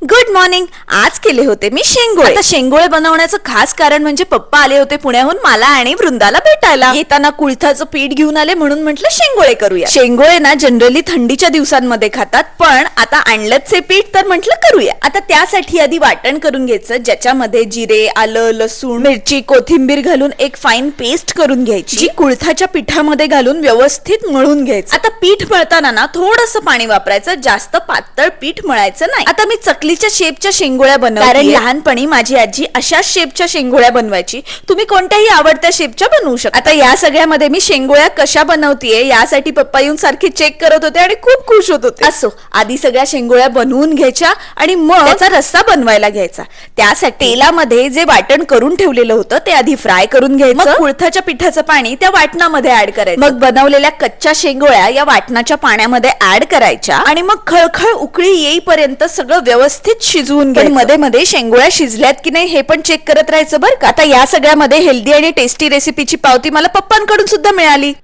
Good morning. आज केले होते मी शेंगोळे. आता शेंगोळे बनवण्याचं खास कारण म्हणजे पप्पा आले होते पुण्याहून मला आणि वृंदाला भेटायला. येताना कुळथाचं पीठ घेऊन आले म्हणून म्हटलं शेंगोळे करूया. शेंगोळे ना जनरली थंडीच्या दिवसांमध्ये खातात, पण आता आणलंच हे पीठ तर म्हटलं करूया. आता त्यासाठी आधी वाटण करून घ्यायचं, ज्याच्यामध्ये जिरे, आलं, लसूण, मिरची, कोथिंबीर घालून एक फाईन पेस्ट करून घ्यायची, जी कुळथाच्या पिठामध्ये घालून व्यवस्थित मळून घ्यायचं. आता पीठ मळताना ना थोडंसं पाणी वापरायचं, जास्त पातळ पीठ मळायचं नाही. आता मी चकलीच्या शेपच्या शेंगोळ्या बनवते, कारण लहानपणी माझी आजी अशाच शेपच्या शेंगोळ्या बनवायची. तुम्ही कोणत्याही आवडत्या शेपच्या बनवू शकता. आता या सगळ्यामध्ये मी शेंगोळ्या कशा बनवतीये यासाठी पप्पा येऊन सारखी चेक करत होते आणि खूप खुश होत होते. असो, आधी सगळ्या शेंगोळ्या बनवून घ्यायच्या आणि मग त्याचा रस्सा बनवायला घ्यायचा. त्यासाठी तेलामध्ये जे वाटण करून ठेवलेलं होतं ते आधी फ्राय करून घ्यायचं. मग कुळथाच्या पिठाचं पाणी त्या वाटणामध्ये ऍड करायचं. मग बनवलेल्या कच्च्या शेंगोळ्या या वाटणाच्या पाण्यामध्ये ऍड करायच्या आणि मग खळखळ उकळी येईपर्यंत सगळं व्यवस्थित शिजवून घ्यायचं. मध्ये मध्ये शेंगोळ्या शिजल्यात की नाही हे पण चेक करत राहायचं बरं का. आता या सगळ्यामध्ये हेल्दी आणि टेस्टी रेसिपीची पावती मला पप्पांकडून सुद्धा मिळाली.